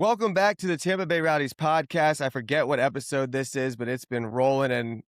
Welcome back to the Tampa Bay Rowdies podcast. I forget what episode this is, but it's been rolling and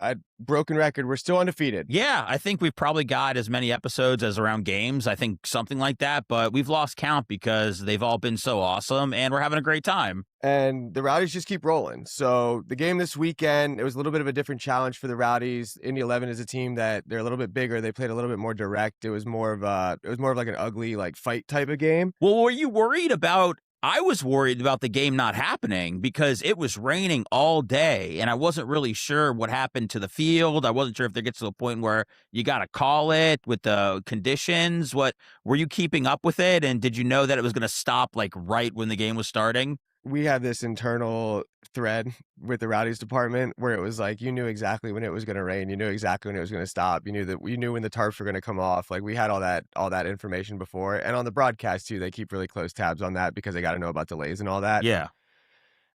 a broken record. We're still undefeated. Yeah, I think we've probably got as many episodes as around games. I think something like that, but we've lost count because they've all been so awesome and we're having a great time. And the Rowdies just keep rolling. So the game this weekend, it was a little bit of a different challenge for the Rowdies. Indy 11 is a team that they're a little bit bigger. They played a little bit more direct. It was more of like an ugly fight type of game. Well, were you worried about I was worried about the game not happening because it was raining all day and I wasn't really sure what happened to the field. I wasn't sure if there gets to a point where you got to call it with the conditions. What were you keeping up with it? And did you know that it was going to stop right when the game was starting? We have this internal thread with the Rowdies department where it was like you knew exactly when it was going to rain, you knew exactly when it was going to stop, you knew when the tarps were going to come off. Like we had all that information before, and on the broadcast too, they keep really close tabs on that because they got to know about delays and all that. Yeah.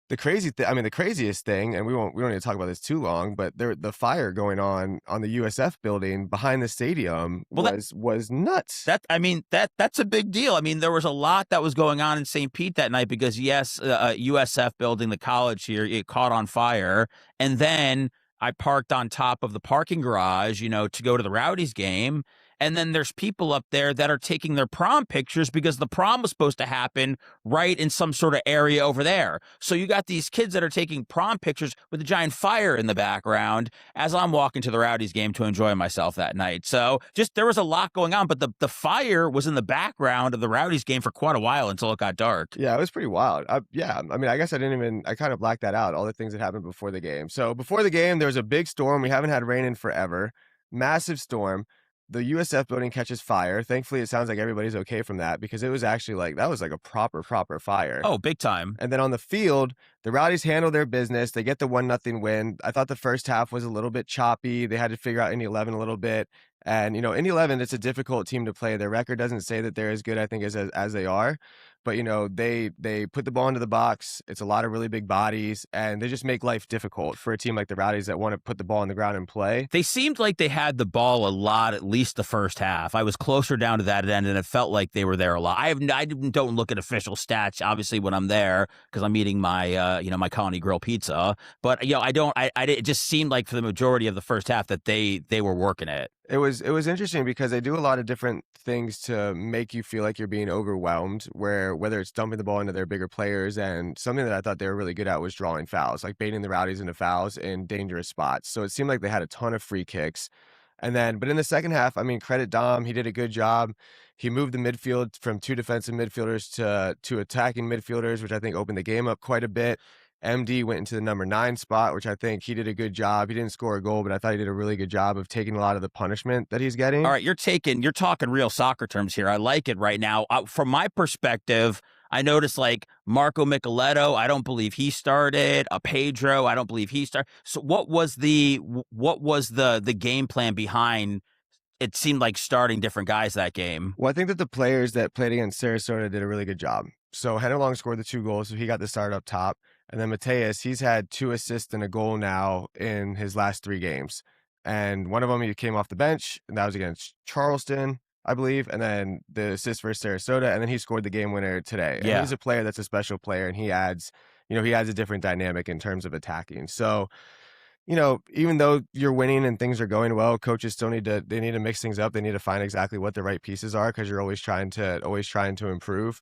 The craziest thing, and we don't need to talk about this too long, but the fire going on the USF building behind the stadium was nuts. That's a big deal. I mean, there was a lot that was going on in St. Pete that night because USF building, the college here, it caught on fire, and then I parked on top of the parking garage, to go to the Rowdies game. And then there's people up there that are taking their prom pictures because the prom was supposed to happen right in some sort of area over there. So you got these kids that are taking prom pictures with a giant fire in the background as I'm walking to the Rowdies game to enjoy myself that night. So there was a lot going on, but the fire was in the background of the Rowdies game for quite a while until it got dark. Yeah, it was pretty wild. I guess I kind of blacked that out, all the things that happened before the game. So before the game, there was a big storm. We haven't had rain in forever. Massive storm. The USF building catches fire. Thankfully, it sounds like everybody's okay from that because it was actually that was like a proper fire. Oh, big time. And then on the field, the Rowdies handle their business. They get the 1-0 win. I thought the first half was a little bit choppy. They had to figure out Indy 11 a little bit. And, Indy 11, it's a difficult team to play. Their record doesn't say that they're as good, I think, as they are. But, they put the ball into the box. It's a lot of really big bodies, and they just make life difficult for a team like the Rowdies that want to put the ball on the ground and play. They seemed like they had the ball a lot, at least the first half. I was closer down to that end, and it felt like they were there a lot. I don't look at official stats, obviously, when I'm there because I'm eating my, my Colony Grill pizza. But, it just seemed like for the majority of the first half that they were working it. It was interesting because they do a lot of different things to make you feel like you're being overwhelmed, whether it's dumping the ball into their bigger players, and something that I thought they were really good at was drawing fouls, like baiting the Rowdies into fouls in dangerous spots. So it seemed like they had a ton of free kicks. But in the second half, credit Dom. He did a good job. He moved the midfield from two defensive midfielders to attacking midfielders, which I think opened the game up quite a bit. MD went into the number 9 spot, which I think he did a good job. He didn't score a goal, but I thought he did a really good job of taking a lot of the punishment that he's getting. All right, you're talking real soccer terms here. I like it right now. From my perspective, I noticed Marco Micheletto, I don't believe he started. Pedro, I don't believe he started. So what was the game plan behind? It seemed like starting different guys that game. Well, I think that the players that played against Sarasota did a really good job. So Henry Long scored the 2 goals, so he got the start up top. And then Mateus, he's had 2 assists and a goal now in his last 3 games. And one of them, he came off the bench, and that was against Charleston, I believe. And then the assist for Sarasota, and then he scored the game winner today. And he's a player that's a special player, and he adds a different dynamic in terms of attacking. So, even though you're winning and things are going well, coaches still need to mix things up. They need to find exactly what the right pieces are because you're always trying to improve.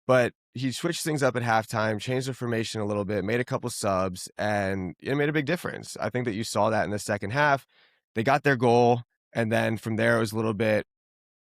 But he switched things up at halftime, changed the formation a little bit, made a couple subs, and it made a big difference. I think that you saw that in the second half. They got their goal, and then from there it was a little bit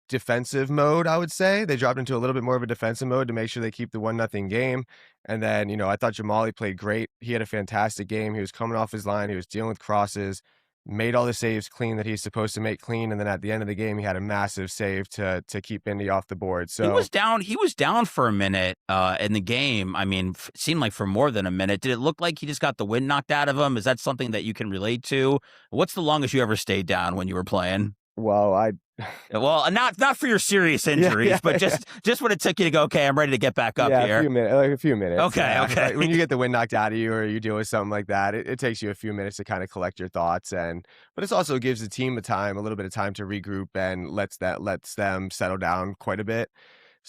defensive mode, I would say. They dropped into a little bit more of a defensive mode to make sure they keep the 1-0 game. And then, I thought Jamali played great. He had a fantastic game. He was coming off his line. He was dealing with crosses, made all the saves clean that he's supposed to make clean. And then at the end of the game, he had a massive save to keep Indy off the board. So he was down for a minute in the game. It seemed like for more than a minute. Did it look like he just got the wind knocked out of him? Is that something that you can relate to? What's the longest you ever stayed down when you were playing? Well, not for your serious injuries, but just when it took you to go, okay, I'm ready to get back up here. A few minutes. Okay. When you get the wind knocked out of you or you deal with something like that, it takes you a few minutes to kind of collect your thoughts. But it also gives the team a little bit of time to regroup and lets them settle down quite a bit.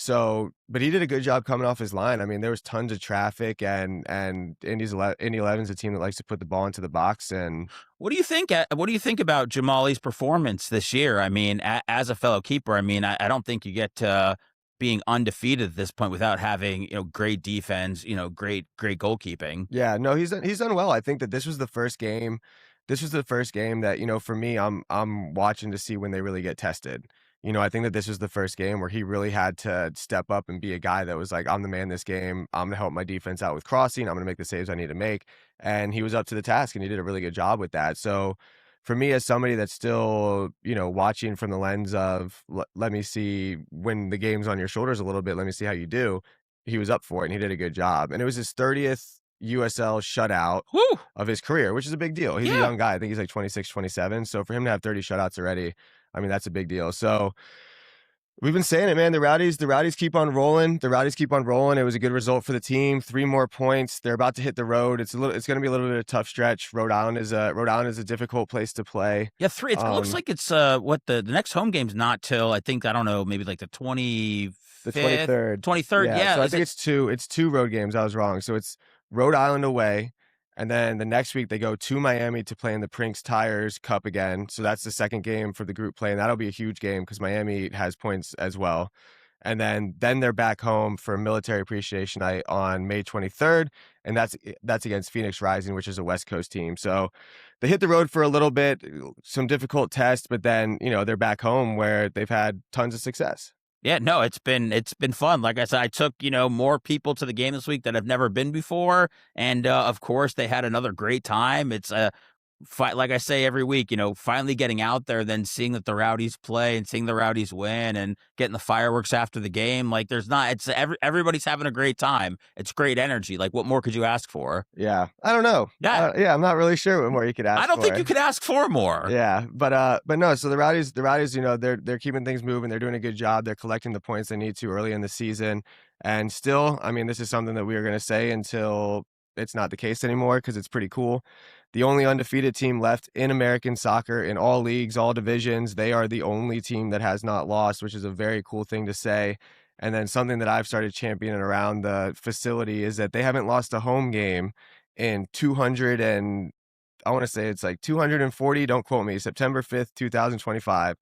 So, but he did a good job coming off his line. I mean, there was tons of traffic, and Indy 11's a team that likes to put the ball into the box, and What do you think? What do you think about Jamali's performance this year? I mean, as a fellow keeper, I mean, I don't think you get to being undefeated at this point without having great defense, great goalkeeping. yeah, no, he's done well. I think that this was the first game. This was the first game that, for me, I'm watching to see when they really get tested. I think that this was the first game where he really had to step up and be a guy that was like, I'm the man this game. I'm gonna help my defense out with crossing. I'm gonna make the saves I need to make. And he was up to the task, and he did a really good job with that. So for me, as somebody that's still, watching from the lens of let me see when the game's on your shoulders a little bit, let me see how you do. He was up for it, and he did a good job. And it was his 30th USL shutout Whew. of his career, which is a big deal. He's a Yeah. young guy. I think he's like 26, 27. So for him to have 30 shutouts already, I mean, that's a big deal. So we've been saying it, man. The Rowdies keep on rolling. The Rowdies keep on rolling. It was a good result for the team. 3 more points. They're about to hit the road. It's going to be a little bit of a tough stretch. Rhode Island is a difficult place to play. Yeah, 3. It looks like it's what the next home game's not till I think I don't know maybe like the 25th, The 23rd. 23rd. Yeah, So I think it's two road games. I was wrong. So it's Rhode Island away, and then the next week they go to Miami to play in the Prinks Tires Cup again. So that's the second game for the group play, and that'll be a huge game because Miami has points as well. And then they're back home for Military Appreciation Night on May 23rd, and that's against Phoenix Rising, which is a West Coast team. So they hit the road for a little bit, some difficult tests, but then they're back home where they've had tons of success. Yeah, no, it's been fun. Like I said, I took more people to the game this week that have never been before, and of course they had another great time. It's like I say every week, finally getting out there, then seeing that the Rowdies play and seeing the Rowdies win, and getting the fireworks after the game. Like everybody's having a great time. It's great energy. Like what more could you ask for? Yeah, I don't know. Yeah, I'm not really sure what more you could ask. I don't think you could ask for more. Yeah, but no. So the Rowdies, they're keeping things moving. They're doing a good job. They're collecting the points they need to early in the season, and still, I mean, this is something that we are going to say until it's not the case anymore because it's pretty cool. The only undefeated team left in American soccer in all leagues, all divisions. They are the only team that has not lost, which is a very cool thing to say. And then something that I've started championing around the facility is that they haven't lost a home game in 200 and I want to say it's like 240. Don't quote me. September 5th, 2025.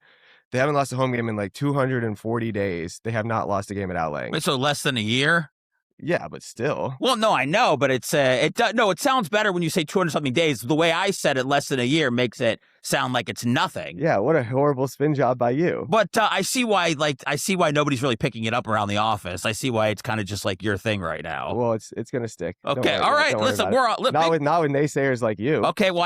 They haven't lost a home game in like 240 days. They have not lost a game at Outlaying. Wait, so less than a year? Yeah, but still. Well, no, I know, but it sounds better when you say 200 something days. The way I said it, less than a year, makes it sound like it's nothing. Yeah, what a horrible spin job by you. But I see why nobody's really picking it up around the office. I see why it's kind of just like your thing right now. Well, it's gonna stick. Okay, all right. Listen, we're not with naysayers like you. Okay, well,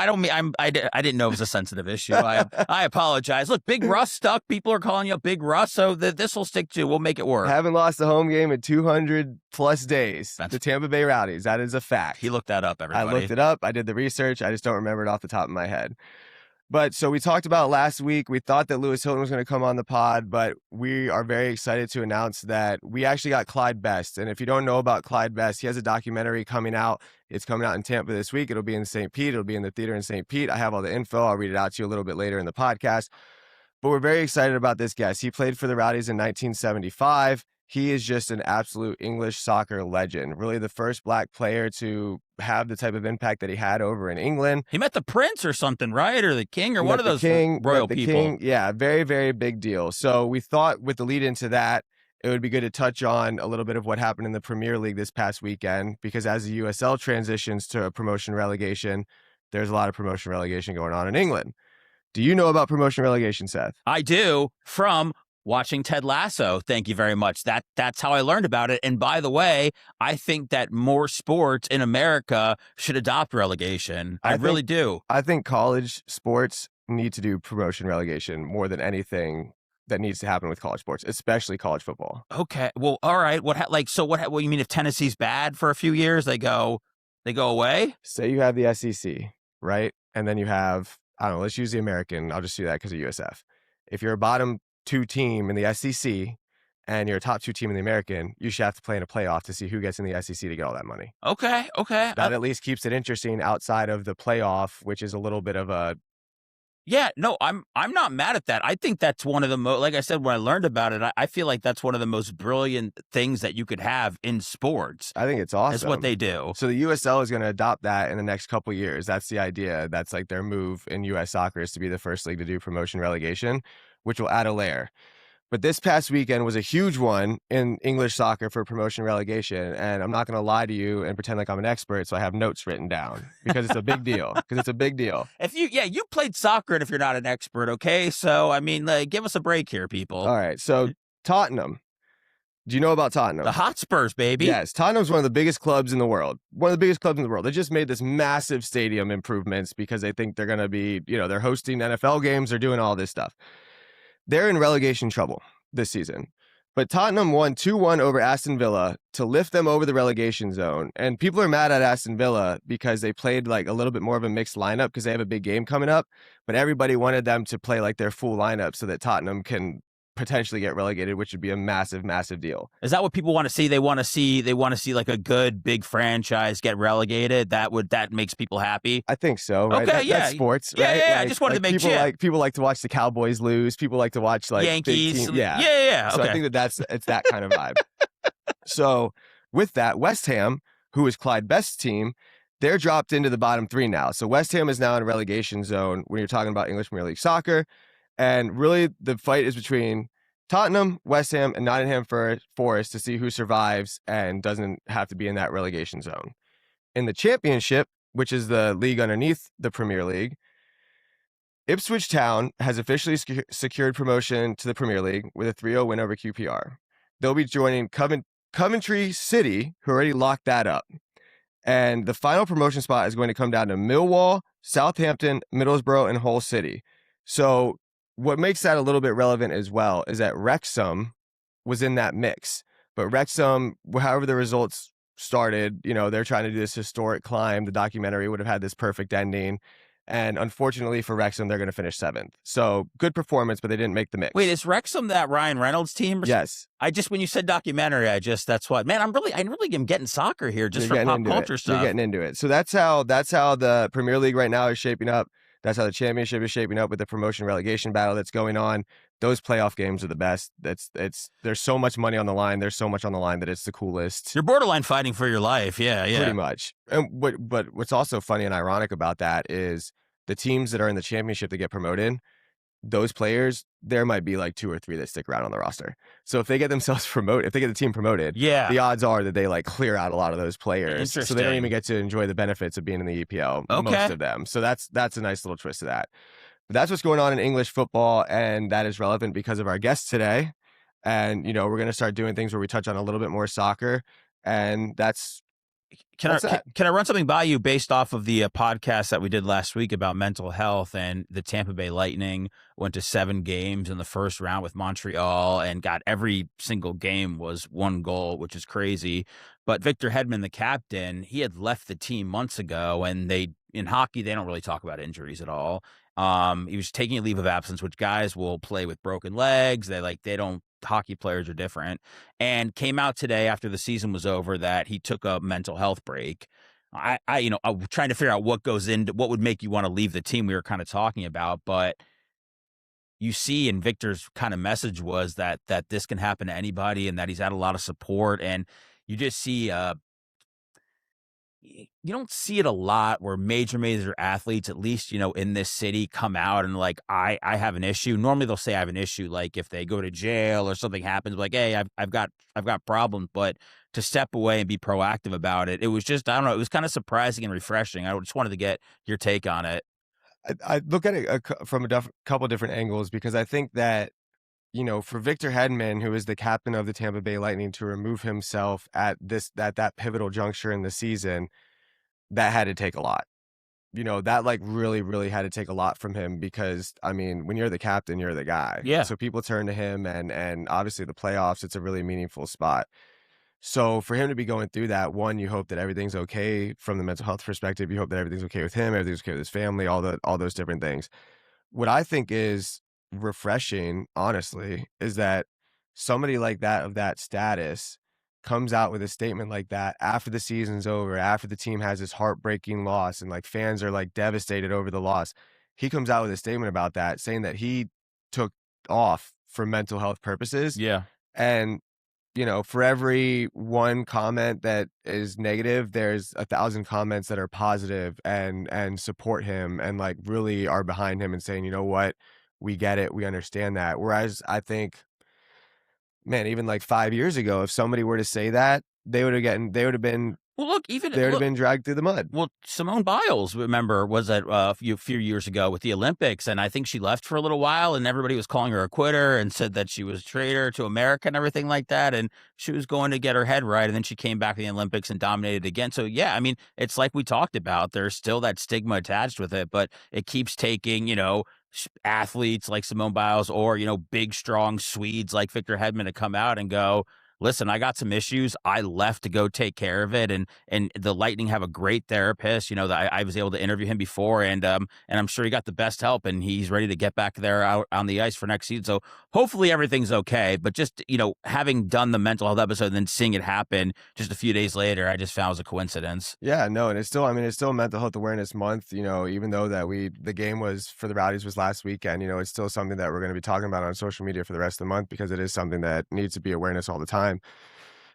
I didn't know it was a sensitive issue. I apologize. Look, Big Russ stuck. People are calling you Big Russ, so this will stick too. We'll make it work. Haven't lost a home game in 200 plus days. The Tampa Bay Rowdies. That is a fact. He looked that up, everybody. I looked it up. I did the research. I just don't remember it off the top of my head. But so we talked about last week. We thought that Lewis Hilton was going to come on the pod, but we are very excited to announce that we actually got Clyde Best. And if you don't know about Clyde Best, he has a documentary coming out. It's coming out in Tampa this week. It'll be in St. Pete. It'll be in the theater in St. Pete. I have all the info. I'll read it out to you a little bit later in the podcast. But we're very excited about this guest. He played for the Rowdies in 1975. He is just an absolute English soccer legend. Really the first black player to have the type of impact that he had over in England. He met the prince or something, right? Or the king or one of those royal people. King. Yeah, very, very big deal. So we thought with the lead into that, it would be good to touch on a little bit of what happened in the Premier League this past weekend, because as the USL transitions to promotion relegation, there's a lot of promotion relegation going on in England. Do you know about promotion relegation, Seth? I do, from watching Ted Lasso. Thank you very much. That's how I learned about it. And by the way, I think that more sports in America should adopt relegation. I really do. I think college sports need to do promotion relegation more than anything that needs to happen with college sports, especially college football. Okay. Well, all right. What you mean if Tennessee's bad for a few years, they go away? Say you have the SEC, right? And then you have, I don't know, let's use the American. I'll just do that because of USF. If you're a bottom 2 team in the SEC and you're a top 2 team in the American, you should have to play in a playoff to see who gets in the SEC to get all that money. Okay. That at least keeps it interesting outside of the playoff, which is a little bit of a Yeah, no, I'm not mad at that. I think that's one of the like I said, when I learned about it, I feel like that's one of the most brilliant things that you could have in sports, I think it's is what awesome. they do. So the USL is going to adopt that in the next couple years. That's the idea. That's like their move in US soccer is to be the first league to do promotion relegation, which will add a layer. But this past weekend was a huge one in English soccer for promotion relegation. And I'm not going to lie to you and pretend like I'm an expert. So I have notes written down because it's a big deal. Because it's a big deal. You played soccer, and if you're not an expert, okay? So, I mean, like, give us a break here, people. All right. So Tottenham. Do you know about The Tottenham? Hotspurs, baby. Yes, Tottenham's one of the biggest clubs in the world. One of the biggest clubs in the world. They just made this massive stadium improvements because they think they're going to be, they're hosting NFL games, they're doing all this stuff. They're in relegation trouble this season. But Tottenham won 2-1 over Aston Villa to lift them over the relegation zone. And people are mad at Aston Villa because they played like a little bit more of a mixed lineup because they have a big game coming up. But everybody wanted them to play like their full lineup so that Tottenham can potentially get relegated, which would be a massive, massive deal. Is that what people want to see? They want to see like a good big franchise get relegated. That makes people happy. I think so, right? Okay, yeah, that's sports, yeah, right? yeah. Like, I just wanted to make people like to watch the Cowboys lose. People like to watch like Yankees. big team, yeah. So Okay. I think it's that kind of vibe. So with that, West Ham, who is Clyde Best's team, they're dropped into the bottom three now. So West Ham is now in a relegation zone when you're talking about English Premier League soccer. And really, the fight is between Tottenham, West Ham, and Nottingham Forest to see who survives and doesn't have to be in that relegation zone. In the Championship, which is the league underneath the Premier League, Ipswich Town has officially secured promotion to the Premier League with a 3-0 win over QPR. They'll be joining Coventry City, who already locked that up. And the final promotion spot is going to come down to Millwall, Southampton, Middlesbrough, and Hull City. So what makes that a little bit relevant as well is that Wrexham was in that mix. But Wrexham, however the results started, they're trying to do this historic climb. The documentary would have had this perfect ending. And unfortunately for Wrexham, they're going to finish 7th. So good performance, but they didn't make the mix. Wait, is Wrexham that Ryan Reynolds team? Yes. When you said documentary, that's what, man, I really am getting soccer here just for pop culture stuff. You're getting into it. So that's how the Premier League right now is shaping up. That's how the Championship is shaping up with the promotion relegation battle that's going on. Those playoff games are the best. There's so much money on the line. There's so much on the line that it's the coolest. You're borderline fighting for your life. Yeah. Pretty much. And but what's also funny and ironic about that is the teams that are in the Championship that get promoted, those players, there might be like 2 or 3 that stick around on the roster. So if they get themselves promoted, if they get the team promoted, the odds are that they like clear out a lot of those players. So they don't even get to enjoy the benefits of being in the EPL, most of them. So that's a nice little twist to that. But that's what's going on in English football, and that is relevant because of our guest today. And, we're going to start doing things where we touch on a little bit more soccer, and that's Can I run something by you based off of the podcast that we did last week about mental health? And the Tampa Bay Lightning went to 7 games in the first round with Montreal and got every single game was 1 goal, which is crazy. But Victor Hedman, the captain, he had left the team months ago, and in hockey, they don't really talk about injuries at all. He was taking a leave of absence, which guys will play with broken legs. Hockey players are different, and came out today after the season was over that he took a mental health break. I'm trying to figure out what would make you want to leave the team. We were kind of talking about, but you see, and Victor's kind of message was that this can happen to anybody, and that he's had a lot of support, and you just see, you don't see it a lot where major athletes, at least, in this city, come out and like, I have an issue. Normally they'll say I have an issue, like if they go to jail or something happens, like, hey, I've got problems. But to step away and be proactive about it, it was just, I don't know, it was kind of surprising and refreshing. I just wanted to get your take on it. I look at it from a couple different angles because I think that, for Victor Hedman, who is the captain of the Tampa Bay Lightning, to remove himself at that pivotal juncture in the season, that had to take a lot. That like really, really had to take a lot from him because, I mean, when you're the captain, you're the guy. Yeah. So people turn to him, and obviously the playoffs, it's a really meaningful spot. So for him to be going through that, one, you hope that everything's okay from the mental health perspective. You hope that everything's okay with him, everything's okay with his family, all those different things. What I think is refreshing, honestly, is that somebody like that of that status comes out with a statement like that after the season's over, after the team has this heartbreaking loss and like fans are like devastated over the loss. he comes out with a statement about that, saying that he took off for mental health purposes. Yeah. And, for every one comment that is negative, there's 1,000 comments that are positive and support him and like really are behind him and saying, you know what, we get it, we understand that. Whereas I think, man, even like 5 years ago, if somebody were to say that, Well, look, even they would have look. been dragged through the mud. Well, Simone Biles, remember, was at a few years ago with the Olympics, and I think she left for a little while, and everybody was calling her a quitter and said that she was a traitor to America and everything like that, and she was going to get her head right, and then she came back to the Olympics and dominated again. So, yeah, I mean, it's like we talked about. There's still that stigma attached with it, but it keeps taking, athletes like Simone Biles or, big, strong Swedes like Victor Hedman to come out and go, listen, I got some issues. I left to go take care of it, and the Lightning have a great therapist. That I was able to interview him before, and I'm sure he got the best help, and he's ready to get back there out on the ice for next season. So hopefully everything's okay. But just having done the mental health episode and then seeing it happen just a few days later, I just found it was a coincidence. Yeah, no, and it's still Mental Health Awareness Month, even though the game was for the Rowdies was last weekend, it's still something that we're going to be talking about on social media for the rest of the month because it is something that needs to be awareness all the time.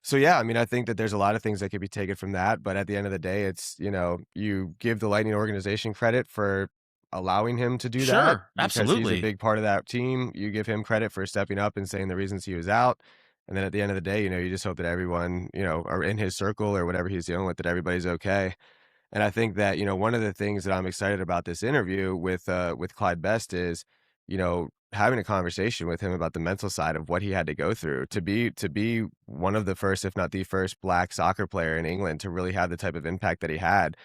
So yeah, I mean, I think that there's a lot of things that could be taken from that, but at the end of the day, it's, you give the Lightning organization credit for allowing him to do that Sure, because he's a absolutely. big part of that team. You give him credit for stepping up and saying the reasons he was out. And then at the end of the day, you just hope that everyone, are in his circle or whatever he's dealing with, that everybody's okay. And I think that, one of the things that I'm excited about this interview with Clyde Best is, having a conversation with him about the mental side of what he had to go through to be one of the first, if not the first, black soccer player in England to really have the type of impact that he had.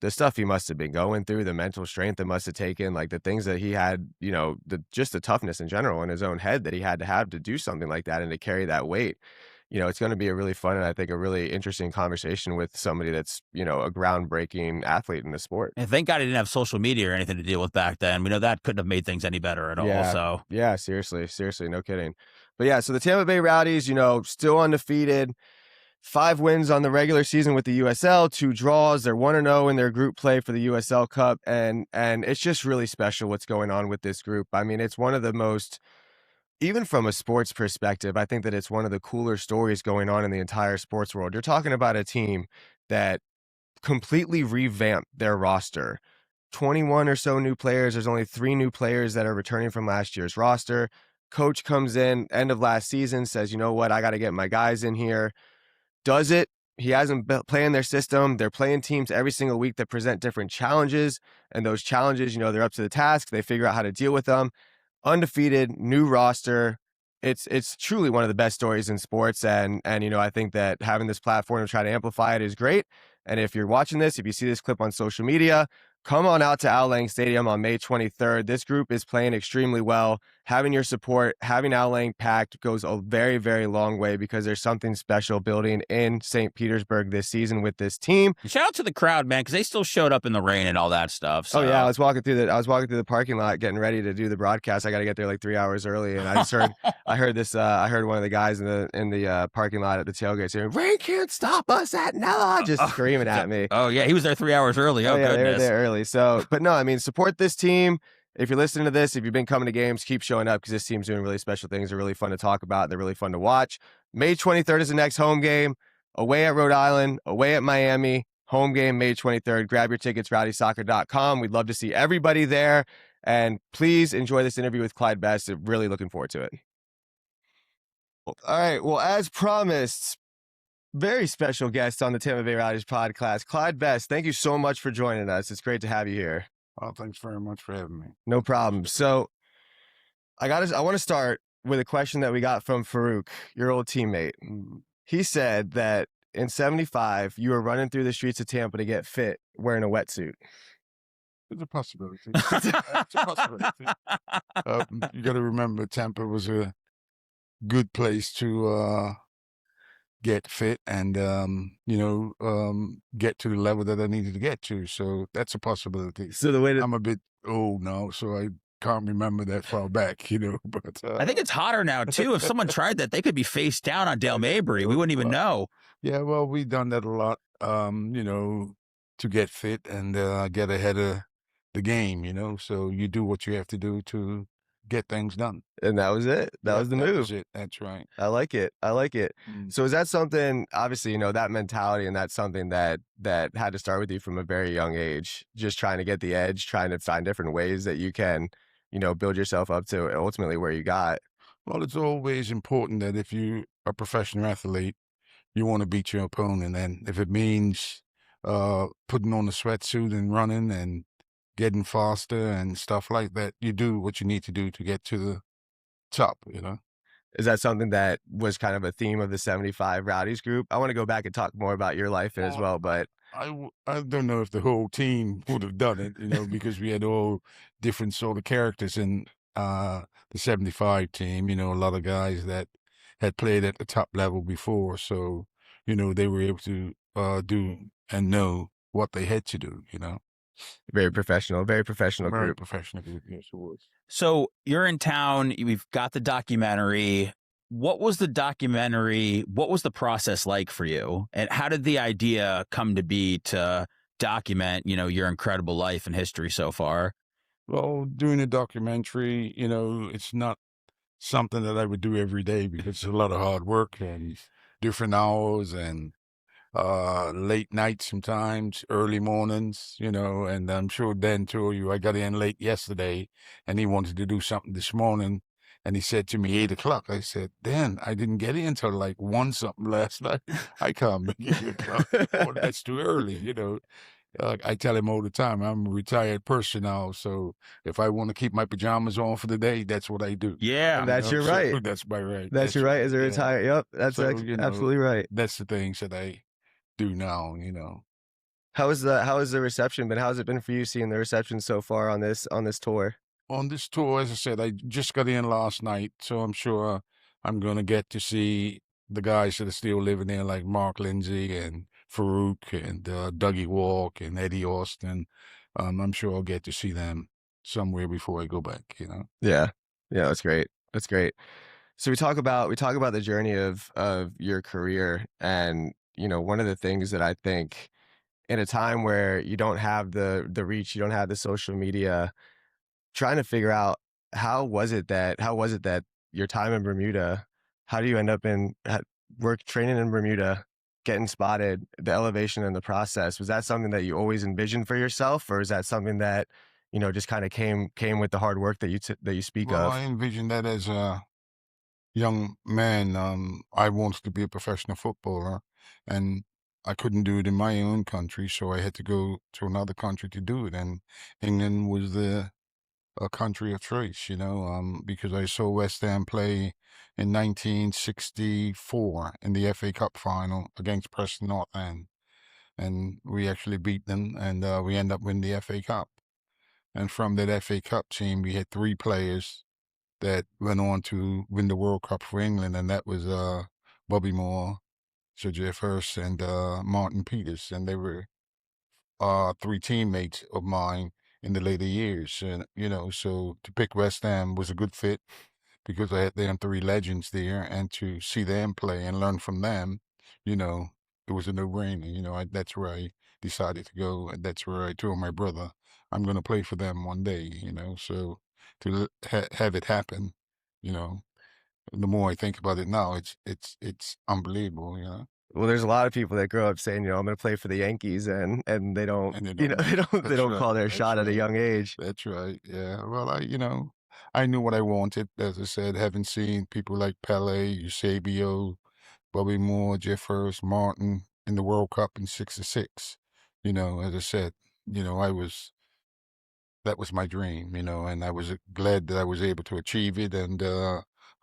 The stuff he must have been going through, the mental strength that must have taken, like the things that he had, just the toughness in general in his own head that he had to have to do something like that and to carry that weight. It's going to be a really fun and I think a really interesting conversation with somebody that's, a groundbreaking athlete in the sport. And thank God I didn't have social media or anything to deal with back then. We know that couldn't have made things any better at all. Yeah. So Yeah, seriously, seriously, no kidding. But yeah, so the Tampa Bay Rowdies, still undefeated. 5 wins on the regular season with the USL, 2 draws. They're 1-0 in their group play for the USL Cup, and it's just really special what's going on with this group. I mean, it's one of the most, even from a sports perspective, I think that it's one of the cooler stories going on in the entire sports world. You're talking about a team that completely revamped their roster. 21 or so new players. There's only 3 new players that are returning from last year's roster. Coach comes in end of last season, says, you know what, I got to get my guys in here. Does it. He hasn't been playing their system. They're playing teams every single week that present different challenges. And those challenges, they're up to the task. They figure out how to deal with them. Undefeated, new roster. It's truly one of the best stories in sports. And I think that having this platform to try to amplify it is great. And if you're watching this, if you see this clip on social media, come on out to Al Lang Stadium on May 23rd. This group is playing extremely well. Having your support, having Al Lang packed goes a very, very long way because there's something special building in St. Petersburg this season with this team. shout out to the crowd, man, because they still showed up in the rain and all that stuff. So. Oh yeah, I was walking through the parking lot getting ready to do the broadcast. I got to get there like 3 hours early, and I just heard I heard one of the guys in the parking lot at the tailgate saying, "Rain can't stop us at Nella," just screaming at me. Oh yeah, he was there 3 hours early. Oh, yeah, goodness. they were there early. So, but no, I mean, support this team. If you're listening to this, if you've been coming to games, keep showing up because this team's doing really special things. They're really fun to talk about. They're really fun to watch. May 23rd is the next home game. Away at Rhode Island, away at Miami. Home game, May 23rd. Grab your tickets, rowdysoccer.com. We'd love to see everybody there. And please enjoy this interview with Clyde Best. I'm really looking forward to it. All right. Well, as promised, very special guest on the Tampa Bay Rowdies podcast, Clyde Best. Thank you so much for joining us. It's great to have you here. Oh, thanks very much for having me. No problem. So I want to start with a question that we got from Farouk, your old teammate. He said that in 75, you were running through the streets of Tampa to get fit wearing a wetsuit. It's a possibility. It's a possibility. You got to remember, Tampa was a good place to get fit and, get to the level that I needed to get to. So that's a possibility. So the way that I'm a bit old now, so I can't remember that far back, but I think it's hotter now too. If someone tried that, they could be face down on Dale Mabry. We wouldn't even know. Yeah, well, we've done that a lot, to get fit and get ahead of the game, so you do what you have to do to get things done. And that was it. That Yep, was the that move. was it. That's right. I like it. I like it. Mm. So is that something, obviously, that mentality, and that's something that had to start with you from a very young age, just trying to get the edge, trying to find different ways that you can, build yourself up to ultimately where you got. Well, it's always important that if you are a professional athlete, you want to beat your opponent. And if it means putting on the sweatsuit and running and getting faster and stuff like that, you do what you need to do to get to the top. Is that something that was kind of a theme of the 75 Rowdies group? I want to go back and talk more about your life as Well, well, but I don't know if the whole team would have done it, because we had all different sort of characters in the 75 team, a lot of guys that had played at the top level before. So, they were able to do and know what they had to do. very professional Very group. professional group, yes, it was. So you're in town, we've got the documentary. What was the documentary? What was the process like for you? And how did the idea come to be to document, your incredible life and history so far? Well, doing a documentary, it's not something that I would do every day because it's a lot of hard work and different hours and late nights sometimes, early mornings, and I'm sure Dan told you I got in late yesterday and he wanted to do something this morning. And he said to me, 8 o'clock. I said, Dan, I didn't get in until like 1 something last night. I can't make 8 o'clock. Oh, that's too early. I tell him all the time, I'm a retired person now. So if I want to keep my pajamas on for the day, that's what I do. Yeah. And that's your So right. that's my right. That's your right as a yeah. retired. Yep, that's So, absolutely right. That's the things that I do now. How is the reception been? How has it been for you seeing the reception so far on this tour? On this tour, as I said, I just got in last night, so I'm sure I'm going to get to see the guys that are still living there, like Mark Lindsay and Farouk and Dougie Walk and Eddie Austin. I'm sure I'll get to see them somewhere before I go back. Yeah. Yeah, that's great. That's great. So we talk about the journey of your career, and one of the things that I think, in a time where you don't have the reach, you don't have the social media, trying to figure out how was it that your time in Bermuda, how do you end up work training in Bermuda, getting spotted, the elevation and the process, was that something that you always envisioned for yourself, or is that something that just kind of came with the hard work that you speak Well, I of? envisioned that as a young man. I wanted to be a professional footballer, and I couldn't do it in my own country, so I had to go to another country to do it. And England was the a country of choice, because I saw West Ham play in 1964 in the FA Cup final against Preston North End, and we actually beat them, and we end up winning the FA Cup. And from that FA Cup team, we had 3 players that went on to win the World Cup for England, and that was Bobby Moore, Sir Jeff Hurst, and Martin Peters, and they were 3 teammates of mine in the later years. And, so to pick West Ham was a good fit because I had them 3 legends there, and to see them play and learn from them, it was a no-brainer. That's where I decided to go, and that's where I told my brother, I'm going to play for them one day. So to have it happen, you know, the more I think about it now, it's unbelievable. Well, there's a lot of people that grow up saying, I'm going to play for the Yankees, and they don't, And they don't they make it. don't they That's don't right. call their That's shot at a right. young age. That's right. Yeah. Well, I knew what I wanted. As I said, having seen people like Pele, Eusebio, Bobby Moore, Jeff Hurst, Martin in the World Cup in '66. As I said, I was that was my dream. And I was glad that I was able to achieve it. And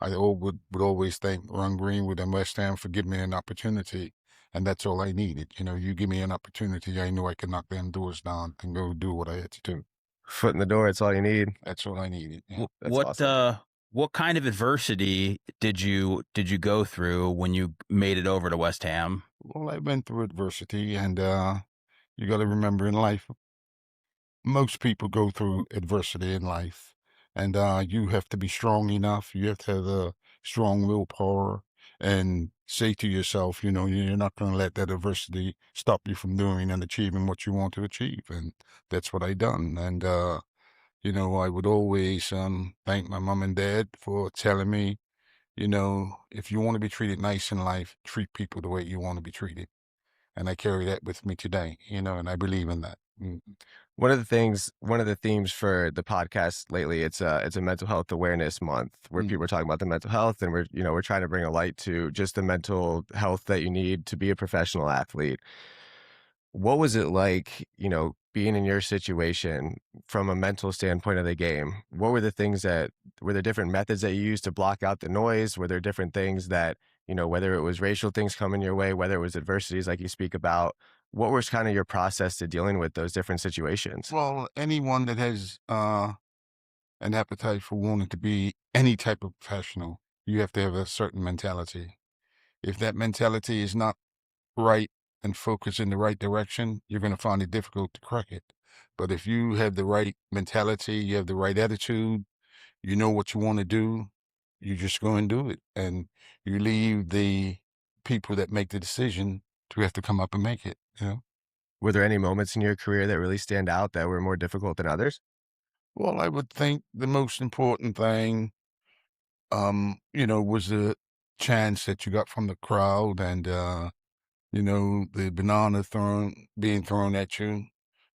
would always thank Ron Greenwood and West Ham for giving me an opportunity. And that's all I needed. You give me an opportunity, I knew I could knock them doors down and go do what I had to do. Foot in the door, it's all you need. That's all I needed. Yeah. That's awesome. What kind of adversity did you go through when you made it over to West Ham? Well, I've been through adversity, and you got to remember in life, most people go through adversity in life, and you have to be strong enough. You have to have a strong willpower, and say to yourself, you're not going to let that adversity stop you from doing and achieving what you want to achieve. And that's what I done. And, I would always thank my mom and dad for telling me, if you want to be treated nice in life, treat people the way you want to be treated. And I carry that with me today, and I believe in that. One of the themes for the podcast lately, it's a mental health awareness month where Mm. people are talking about the mental health, and we're trying to bring a light to just the mental health that you need to be a professional athlete. What was it like, being in your situation from a mental standpoint of the game? What were the things that were there different methods that you used to block out the noise? Were there different things that, whether it was racial things coming your way, whether it was adversities like you speak about, what was kind of your process to dealing with those different situations? Well, anyone that has an appetite for wanting to be any type of professional, you have to have a certain mentality. If that mentality is not right and focused in the right direction, you're going to find it difficult to crack it. But if you have the right mentality, you have the right attitude, you know what you want to do, you just go and do it. And you leave the people that make the decision to have to come up and make it. Were there any moments in your career that really stand out that were more difficult than others? Well, I would think the most important thing, was the chance that you got from the crowd and, the banana being thrown at you,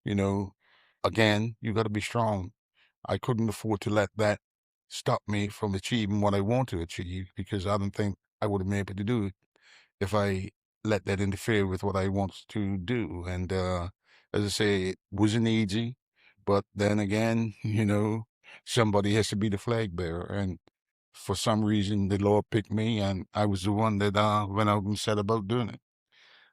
you know, again, you got to be strong. I couldn't afford to let that stop me from achieving what I want to achieve because I don't think I would have been able to do it if I let that interfere with what I want to do. And as I say, it wasn't easy, but then again, somebody has to be the flag bearer. And for some reason, the Lord picked me, and I was the one that went out and set about doing it.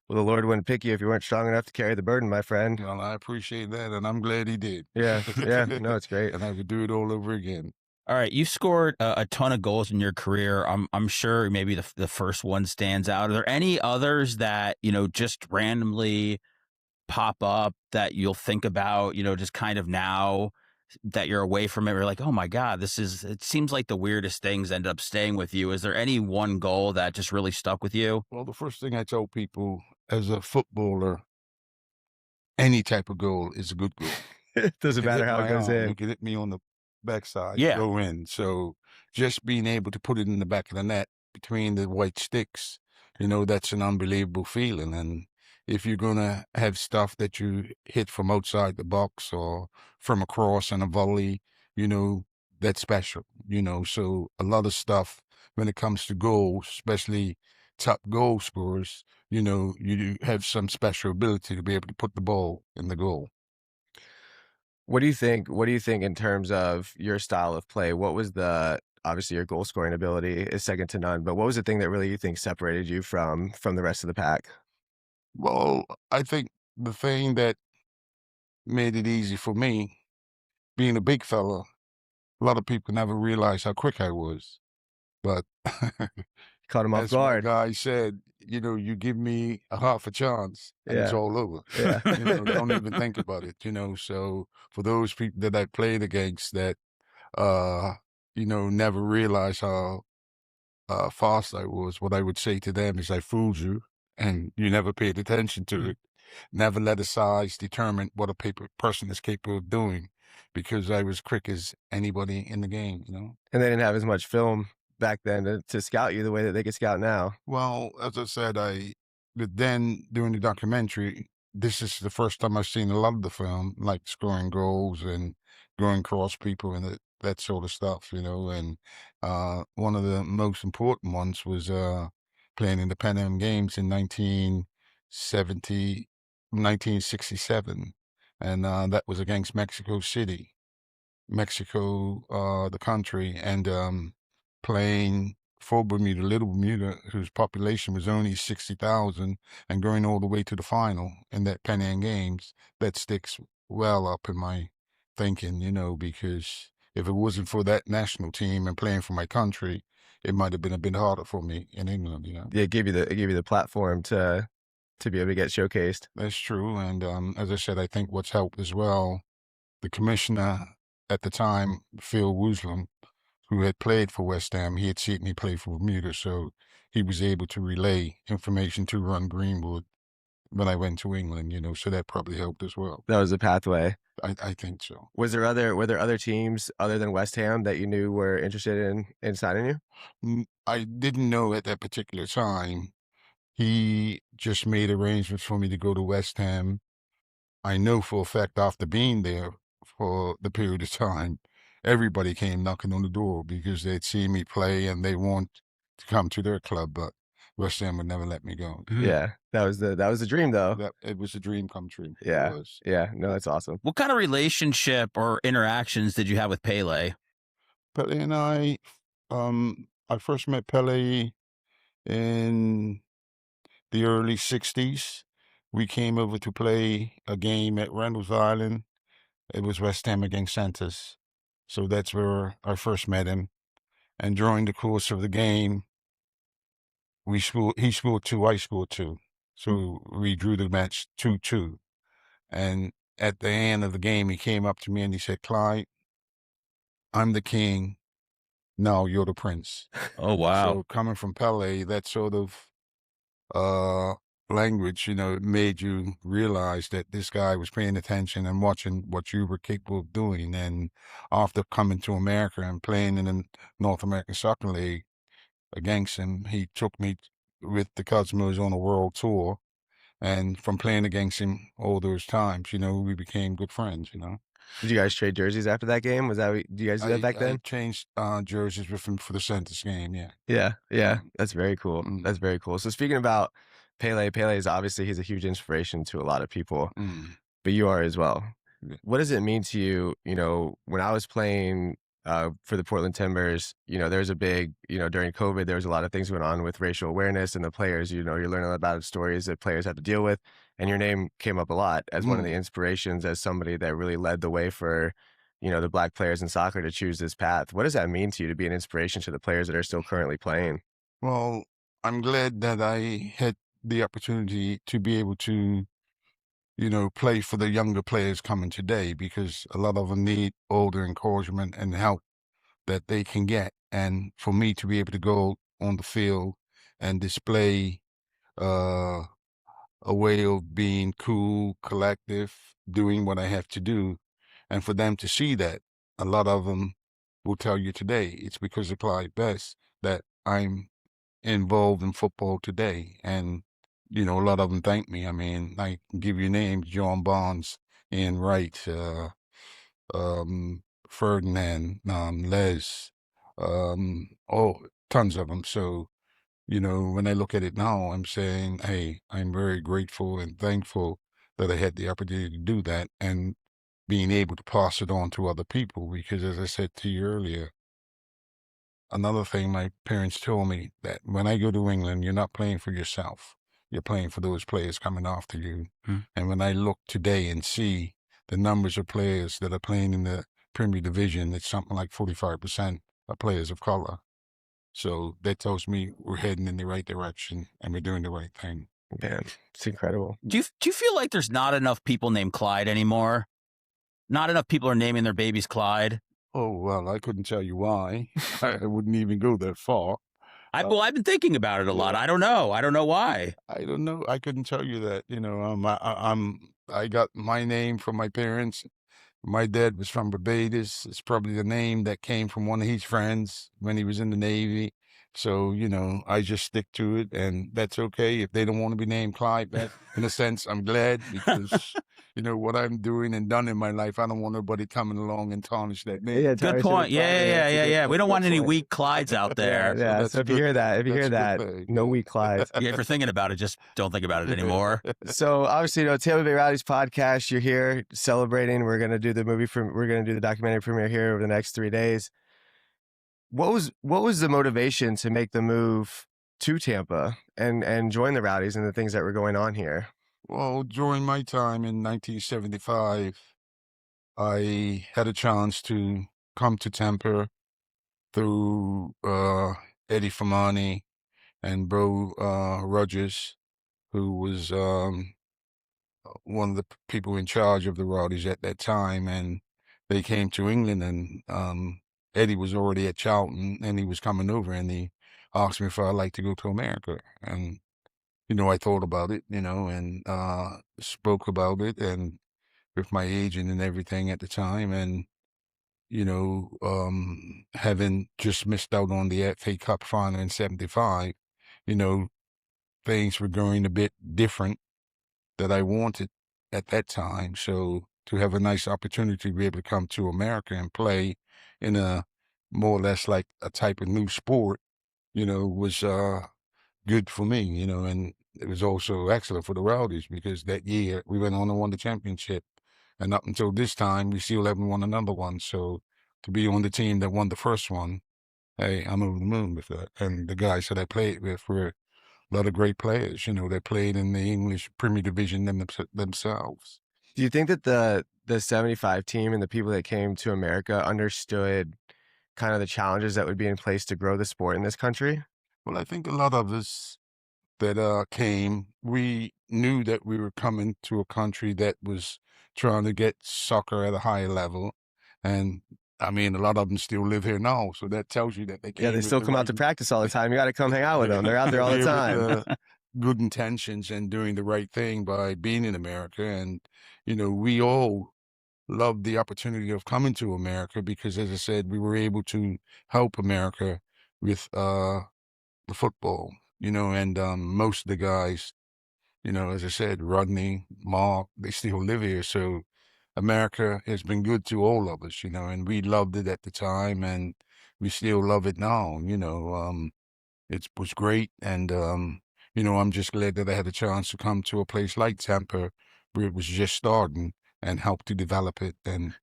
Well, the Lord wouldn't pick you if you weren't strong enough to carry the burden, my friend. Well, I appreciate that, and I'm glad he did. Yeah, yeah, no, it's great. And I would do it all over again. All right, you scored a ton of goals in your career. I'm sure maybe the first one stands out. Are there any others that just randomly pop up that you'll think about? Just kind of now that you're away from it, you're like, oh my god, it seems like the weirdest things end up staying with you. Is there any one goal that just really stuck with you? Well, the first thing I tell people as a footballer, any type of goal is a good goal. It doesn't It matter hit how it my goes arm. in. It could hit me on the backside, Yeah. go in. So just being able to put it in the back of the net between the white sticks, that's an unbelievable feeling. And if you're going to have stuff that you hit from outside the box or from across and a volley, that's special, So a lot of stuff when it comes to goals, especially top goal scorers, you do have some special ability to be able to put the ball in the goal. What do you think in terms of your style of play? What was obviously your goal scoring ability is second to none, but what was the thing that really you think separated you from the rest of the pack? Well, I think the thing that made it easy for me, being a big fella, a lot of people never realized how quick I was. But Caught him off as my guard. guy said, you give me a half a chance and it's Yeah, all over. yeah. Don't even think about it, So for those people that I played against that, uh, never realized how fast I was, what I would say to them is I fooled you and you never paid attention to it. Never let a size determine what a person is capable of doing because I was quick as anybody in the game. And they didn't have as much film back then to scout you the way that they can scout now. Well, as I said, but then during the documentary, this is the first time I've seen a lot of the film, like scoring goals and going across people and that sort of stuff, and one of the most important ones was playing in the Pan Am Games in 1967, and that was against Mexico City. Mexico, the country, and playing for Bermuda, Little Bermuda, whose population was only 60,000, and going all the way to the final in that Pan Am Games, that sticks well up in my thinking, because if it wasn't for that national team and playing for my country, it might have been a bit harder for me in England. Yeah, it gave you the platform to be able to get showcased. That's true. And as I said, I think what's helped as well, the commissioner at the time, Phil Wooslam, who had played for West Ham, he had seen me play for Bermuda, so he was able to relay information to Ron Greenwood when I went to England, so that probably helped as well. That was a pathway. I think so. Were there other teams other than West Ham that you knew were interested in signing you? I didn't know at that particular time. He just made arrangements for me to go to West Ham. I know for a fact after being there for the period of time, everybody came knocking on the door because they'd seen me play and they want to come to their club, but West Ham would never let me go. Yeah, that was the dream though. It was a dream come true. Yeah. It was. Yeah, no, that's awesome. What kind of relationship or interactions did you have with Pele? Pele and I first met Pele in the early 60s. We came over to play a game at Randall's Island. It was West Ham against Santos. So that's where I first met him. And during the course of the game, he scored 2, I scored 2. So we drew the match 2-2. And at the end of the game, he came up to me and he said, "Clyde, I'm the king. Now you're the prince." Oh, wow. So coming from Pele, that sort of language, made you realize that this guy was paying attention and watching what you were capable of doing. And after coming to America and playing in the North American Soccer League against him, he took me with the Cosmos on a world tour. And from playing against him all those times, we became good friends, Did you guys trade jerseys after that game? Do you guys do that back I then? changed jerseys with him for the Santos game, yeah. Yeah, that's very cool. Mm. That's very cool. So speaking about Pele is obviously he's a huge inspiration to a lot of people, but you are as well. Yeah. What does it mean to you, when I was playing for the Portland Timbers, there's a big, during COVID, there was a lot of things going on with racial awareness and the players, you're learning about stories that players have to deal with. And your name came up a lot as one of the inspirations, as somebody that really led the way for, the Black players in soccer to choose this path. What does that mean to you to be an inspiration to the players that are still currently playing? Well, I'm glad that I had the opportunity to be able to, play for the younger players coming today, because a lot of them need all the encouragement and help that they can get. And for me to be able to go on the field and display uh, a way of being cool, collective, doing what I have to do, and for them to see that, a lot of them will tell you today it's because of Clyde Best that I'm involved in football today. And, a lot of them thank me. I mean, I can give you names: John Barnes, Ian Wright, Ferdinand, Les, oh, tons of them. So, when I look at it now, I'm saying, hey, I'm very grateful and thankful that I had the opportunity to do that and being able to pass it on to other people. Because as I said to you earlier, another thing my parents told me, that when I go to England, you're not playing for yourself. You're playing for those players coming after you. And when I look today and see the numbers of players that are playing in the Premier Division, it's something like 45% are players of color. So that tells me we're heading in the right direction and we're doing the right thing. Man, it's incredible. Do you feel like there's not enough people named Clyde anymore? Not enough people are naming their babies Clyde? Oh, well, I couldn't tell you why. I wouldn't even go that far. I've been thinking about it a lot. I don't know. I don't know why. I don't know. I couldn't tell you that. I got my name from my parents. My dad was from Barbados. It's probably the name that came from one of his friends when he was in the Navy. So, I just stick to it, and that's okay. If they don't want to be named Clyde, that, in a sense, I'm glad, because, what I'm doing and done in my life, I don't want nobody coming along and tarnish that name. Yeah, Good point. Yeah. We don't want any weak Clydes out there. Yeah. So if you hear that, no weak Clydes. Yeah, if you're thinking about it, just don't think about it anymore. So obviously, Tampa Bay Rowdies podcast, you're here celebrating. We're gonna do the documentary premiere here over the next 3 days. What was the motivation to make the move to Tampa and join the Rowdies and the things that were going on here? Well, during my time in 1975, I had a chance to come to Tampa through Eddie Famani and Bro Rogers, who was one of the people in charge of the Rowdies at that time. And they came to England, and Eddie was already at Charlton, and he was coming over, and he asked me if I'd like to go to America. And, I thought about it, and spoke about it and with my agent and everything at the time. And, having just missed out on the FA Cup final in 75, you know, things were going a bit different that I wanted at that time. So to have a nice opportunity to be able to come to America and play in a more or less like a type of new sport, was good for me, and it was also excellent for the Rowdies because that year we went on and won the championship. And up until this time, we still haven't won another one. So to be on the team that won the first one, hey, I'm over the moon with that. And the guys that I played with were a lot of great players, that played in the English Premier Division themselves. Do you think that the 75 team and the people that came to America understood kind of the challenges that would be in place to grow the sport in this country? Well, I think a lot of us that came, we knew that we were coming to a country that was trying to get soccer at a higher level. And I mean, a lot of them still live here now. So that tells you that they Yeah, came they with still the come out to right, practice all the time. You got to come hang out with them. They're out there all the with time. good intentions and doing the right thing by being in America. And, we all loved the opportunity of coming to America because, as I said, we were able to help America with the football, and most of the guys, as I said, Rodney, Mark, they still live here. So America has been good to all of us, and we loved it at the time and we still love it now, it was great. And, I'm just glad that I had a chance to come to a place like Tampa where it was just starting and help to develop it. And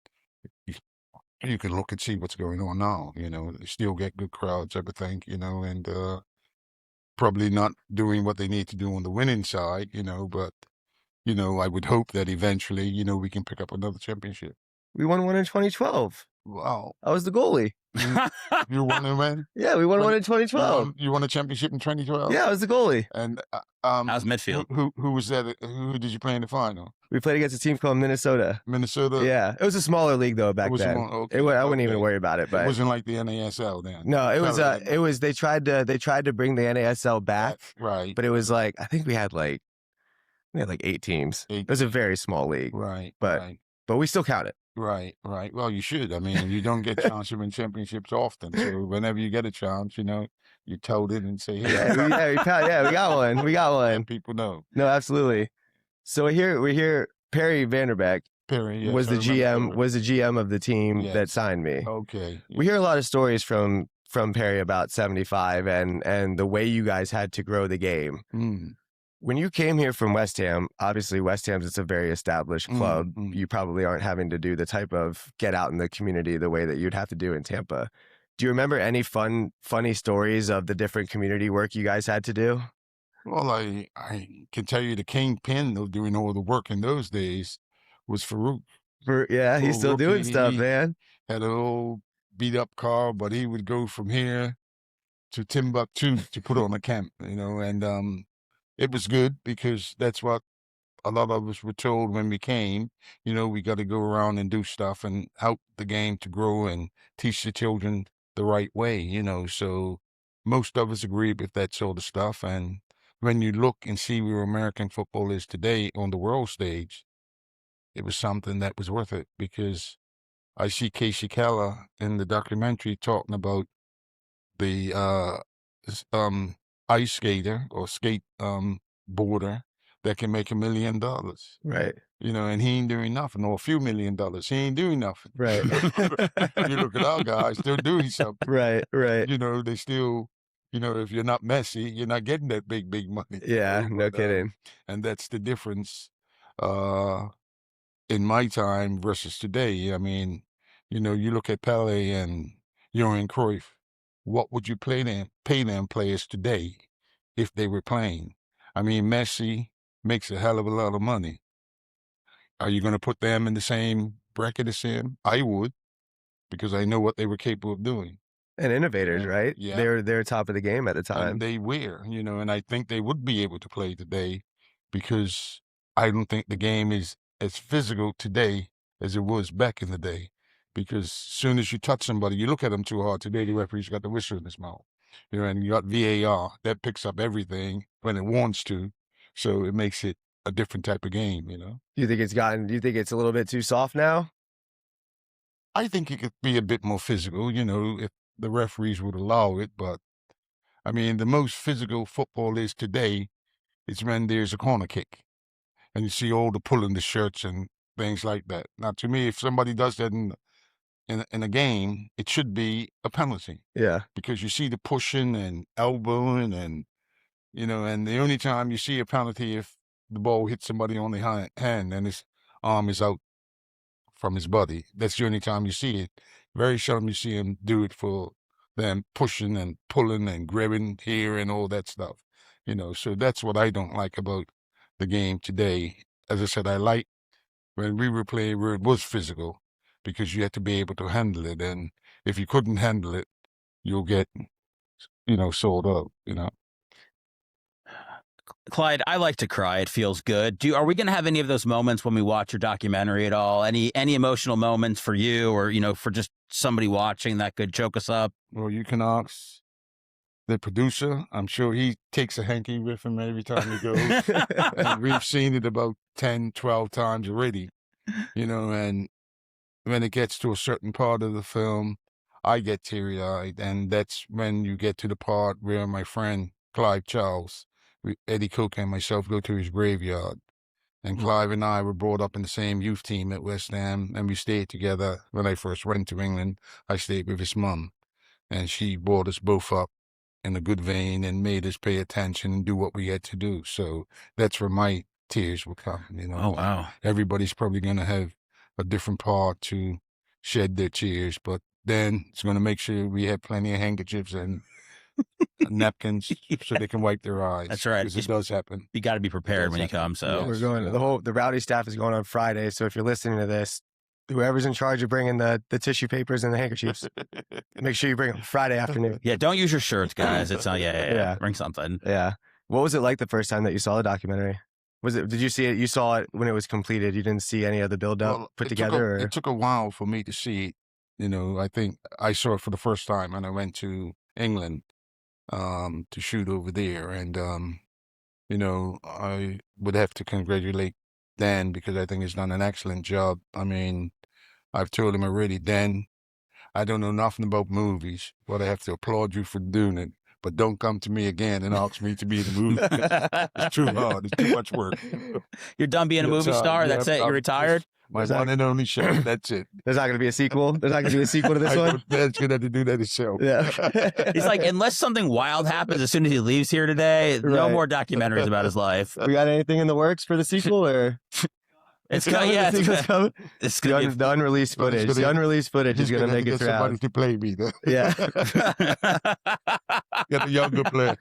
you can look and see what's going on now, they still get good crowds, everything, and, probably not doing what they need to do on the winning side, but, I would hope that eventually, we can pick up another championship. We won one in 2012. Wow. I was the goalie. You won to win? Yeah, we won one in 2012. You won a championship in 2012? Yeah, I was the goalie. And How's midfield? who was that? Who did you play in the final? We played against a team called Minnesota. Minnesota? Yeah, it was a smaller league though back then. Okay, I wouldn't even okay. worry about it. It But wasn't like the NASL then. no, it was. Pele, It was. They tried to bring the NASL back, right? but it was like I think we had like 8 teams. It was a very small league, Right, but right. but we still count it. Right, right. Well, you should. I mean, you don't get a chance to win championships often. So whenever you get a chance, you told it and say, "Hey, we got one. We got one." let people know." No, absolutely. So we're here. Perry Vanderbeck Perry, yes, was I the remember GM. Perry. Was the GM of the team that Yes. signed me. Okay. We hear a lot of stories from Perry about 75 and the way you guys had to grow the game. Mm. When you came here from West Ham, obviously West Ham's it's a very established club. Mm. You probably aren't having to do the type of get out in the community the way that you'd have to do in Tampa. Do you remember any funny stories of the different community work you guys had to do? Well, I can tell you the kingpin of doing all the work in those days was Farouk. Yeah, he's still doing stuff, man. Had an old beat up car, but he would go from here to Timbuktu to put on a camp, and it was good because that's what a lot of us were told when we came. We got to go around and do stuff and help the game to grow and teach the children the right way, So most of us agreed with that sort of stuff. And when you look and see where American football is today on the world stage, it was something that was worth it because I see Casey Keller in the documentary talking about the ice skater or skate boarder that can make $1 million. Right. And he ain't doing nothing, or a few $1 million. He ain't doing nothing. Right. You look at our guys, they're doing something. Right. They still, if you're not Messi, you're not getting that big money. Yeah, no kidding. And that's the difference in my time versus today. I mean, you look at Pele and Johan Cruyff, what would you pay them players today if they were playing? I mean, Messi makes a hell of a lot of money. Are you going to put them in the same bracket as him? I would, because I know what they were capable of doing. And innovators, right? Yeah. They're top of the game at the time. And they were, and I think they would be able to play today because I don't think the game is as physical today as it was back in the day. Because as soon as you touch somebody, you look at them too hard, today the referee's got the whistle in his mouth. And you got VAR that picks up everything when it wants to, so it makes it a different type of game. Do you think it's a little bit too soft now? I think it could be a bit more physical, if the referees would allow it. But I mean, the most physical football is today is when there's a corner kick and you see all the pulling the shirts and things like that. Now, to me, if somebody does that in a game, it should be a penalty Yeah. because you see the pushing and elbowing and the only time you see a penalty if the ball hits somebody on the hand and his arm is out from his body. That's the only time you see it. Very seldom you see him do it for them pushing and pulling and grabbing here and all that stuff. So that's what I don't like about the game today. As I said, I like when we were playing where it was physical because you had to be able to handle it. And if you couldn't handle it, you'll get, sold up. Clyde, I like to cry. It feels good. Are we going to have any of those moments when we watch your documentary at all? Any emotional moments for you or, for just somebody watching that could choke us up? Well, you can ask the producer. I'm sure he takes a hanky with him every time he goes. And we've seen it about 10, 12 times already, and when it gets to a certain part of the film, I get teary-eyed. And that's when you get to the part where my friend Clyde Charles, Eddie Cook and myself go to his graveyard. And Clive and I were brought up in the same youth team at West Ham, and we stayed together. When I first went to England, I stayed with his mum, and she brought us both up in a good vein and made us pay attention and do what we had to do. So that's where my tears will come, Oh, wow. Everybody's probably going to have a different part to shed their tears, but then it's going to make sure we have plenty of handkerchiefs and napkins so they can wipe their eyes. That's right. Because it does happen. You got to be prepared when you come. So Yes. We're going. The Rowdy staff is going on Friday. So if you're listening to this, whoever's in charge of bringing the tissue papers and the handkerchiefs, make sure you bring them Friday afternoon. Yeah, don't use your shirts, guys. It's not. Yeah. Bring something. Yeah. What was it like the first time that you saw the documentary? Did you see it? You saw it when it was completed. You didn't see any of the build-up put together? It took a while for me to see it. I think I saw it for the first time when I went to England to shoot over there. And, I would have to congratulate Dan because I think he's done an excellent job. I mean, I've told him already, Dan, I don't know nothing about movies, but I have to applaud you for doing it. But don't come to me again and ask me to be in the movie. It's too hard. It's too much work. You're done being a movie star? That's it? You're retired? My one and only show. That's it. There's not going to be a sequel? There's not going to be a sequel to this one? Dad's going to have to do that himself. Yeah. He's like, unless something wild happens as soon as he leaves here today, no more documentaries about his life. We got anything in the works for the sequel? Or it's coming. Yeah, it's coming. The unreleased footage. The unreleased footage is going to make it through. Somebody to play me, though. Yeah. Get a younger player.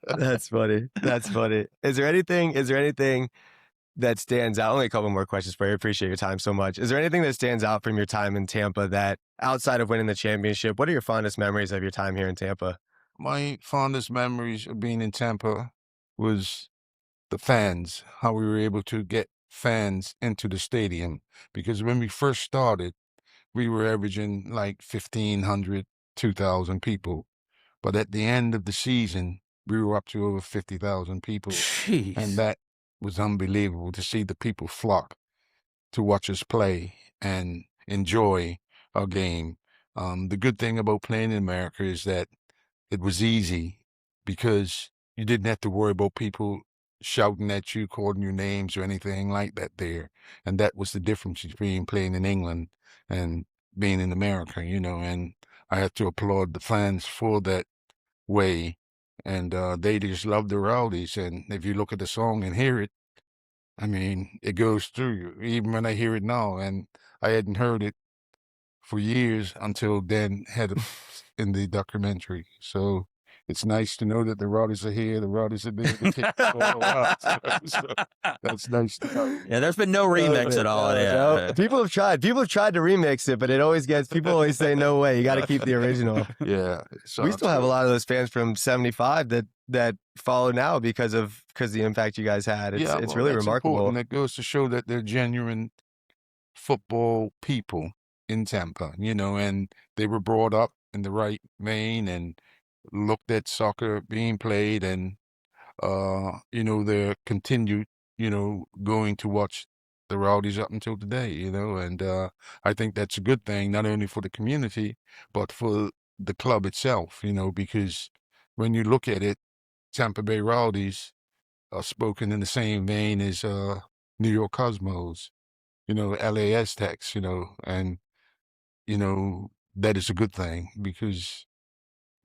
That's funny. That's funny. Is there anything that stands out? Only a couple more questions for you. I appreciate your time so much. Is there anything that stands out from your time in Tampa that, outside of winning the championship, what are your fondest memories of your time here in Tampa? My fondest memories of being in Tampa was the fans, how we were able to get fans into the stadium. Because when we first started, we were averaging like 1,500, 2,000 people. But at the end of the season, we were up to over 50,000 people. Jeez. And that was unbelievable to see the people flock to watch us play and enjoy our game. The good thing about playing in America is that it was easy because you didn't have to worry about people shouting at you, calling you names or anything like that there. And that was the difference between playing in England and being in America, and I have to applaud the fans for that way. And they just love the Rowdies. And if you look at the song and hear it, I mean, it goes through you, even when I hear it now. And I hadn't heard it for years until Dan had it in the documentary. So it's nice to know that the Rowdies are here, the Rowdies are there. The kids all out. So that's nice to know. Yeah, there's been no remix at all. Yeah. People have tried to remix it, but it always gets, people always say, no way, you got to keep the original. Yeah. We still have a lot of those fans from 75 that follow now because of the impact you guys had. It's really remarkable. And it goes to show that they're genuine football people in Tampa, and they were brought up in the right vein and looked at soccer being played, and they're continued, going to watch the Rowdies up until today, and I think that's a good thing, not only for the community, but for the club itself, because when you look at it, Tampa Bay Rowdies are spoken in the same vein as New York Cosmos, LA Aztecs, and, that is a good thing because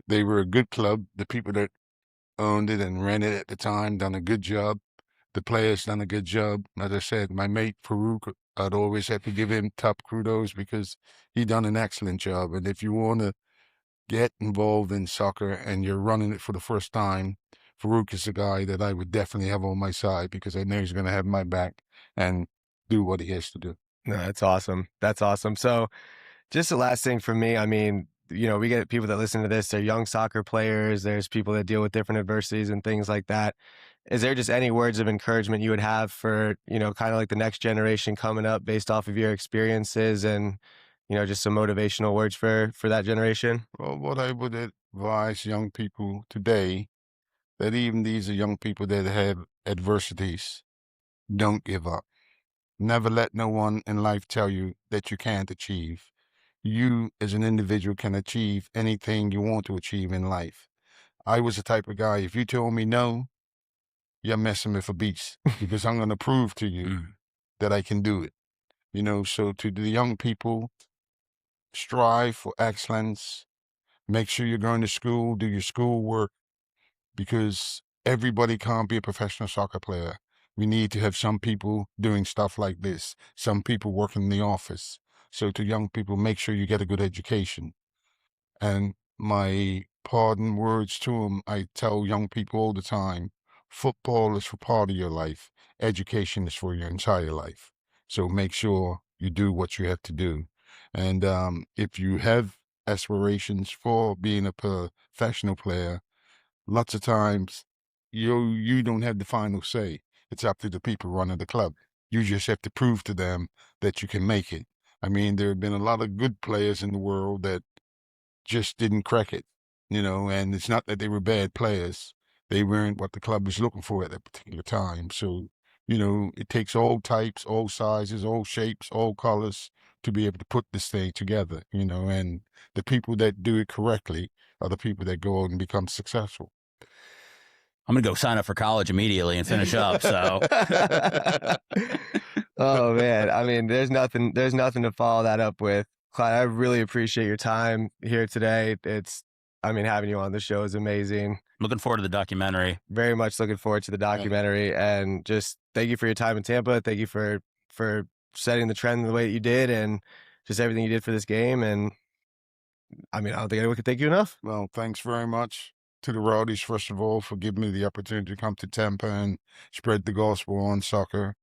they were a good club. The people that owned it and ran it at the time done a good job. The players done a good job. As I said, my mate Farouk, I'd always have to give him top kudos because he done an excellent job. And if you want to get involved in soccer and you're running it for the first time, Farouk is the guy that I would definitely have on my side because I know he's going to have my back and do what he has to do. No, that's awesome. That's awesome. So, just the last thing for me, I mean, we get people that listen to this, they're young soccer players, there's people that deal with different adversities and things like that. Is there just any words of encouragement you would have for, kind of like the next generation coming up based off of your experiences and, just some motivational words for that generation? Well, what I would advise young people today, that even these are young people that have adversities, don't give up. Never let no one in life tell you that you can't achieve. You, as an individual, can achieve anything you want to achieve in life. I was the type of guy, if you told me no, you're messing with a beast because I'm going to prove to you that I can do it. So to the young people, strive for excellence. Make sure you're going to school, do your schoolwork, because everybody can't be a professional soccer player. We need to have some people doing stuff like this, some people working in the office. So to young people, make sure you get a good education. And my pardon words to them, I tell young people all the time, football is for part of your life. Education is for your entire life. So make sure you do what you have to do. And if you have aspirations for being a professional player, lots of times you don't have the final say. It's up to the people running the club. You just have to prove to them that you can make it. I mean, there have been a lot of good players in the world that just didn't crack it, and it's not that they were bad players. They weren't what the club was looking for at that particular time. So, it takes all types, all sizes, all shapes, all colors to be able to put this thing together, and the people that do it correctly are the people that go out and become successful. I'm gonna go sign up for college immediately and finish up. So, Oh man, I mean, there's nothing to follow that up with. Clyde, I really appreciate your time here today. Having you on the show is amazing. looking forward to the documentary. Very much looking forward to the documentary, and just thank you for your time in Tampa. Thank you for setting the trend the way that you did, and just everything you did for this game. And I don't think anyone could thank you enough. Well, thanks very much to the Rowdies, first of all, for giving me the opportunity to come to Tampa and spread the gospel on soccer.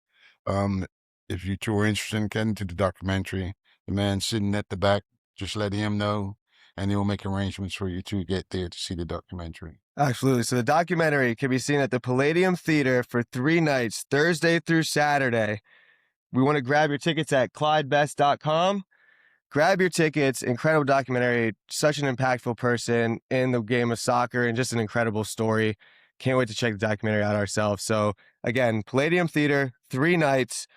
If you two are interested in getting to the documentary, the man sitting at the back, just let him know, and he'll make arrangements for you to get there to see the documentary. Absolutely. So the documentary can be seen at the Palladium Theater for 3 nights, Thursday through Saturday. We want to grab your tickets at clydebest.com. Grab your tickets. Incredible documentary. Such an impactful person in the game of soccer and just an incredible story. Can't wait to check the documentary out ourselves. So again, Palladium Theater, 3 nights,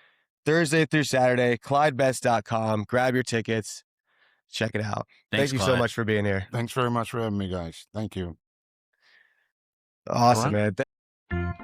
Thursday through Saturday, clydebest.com. Grab your tickets. Check it out. Thanks, Thank you so Clyde. much for being here. Thanks very much for having me, guys. Thank you. Awesome, All right. man.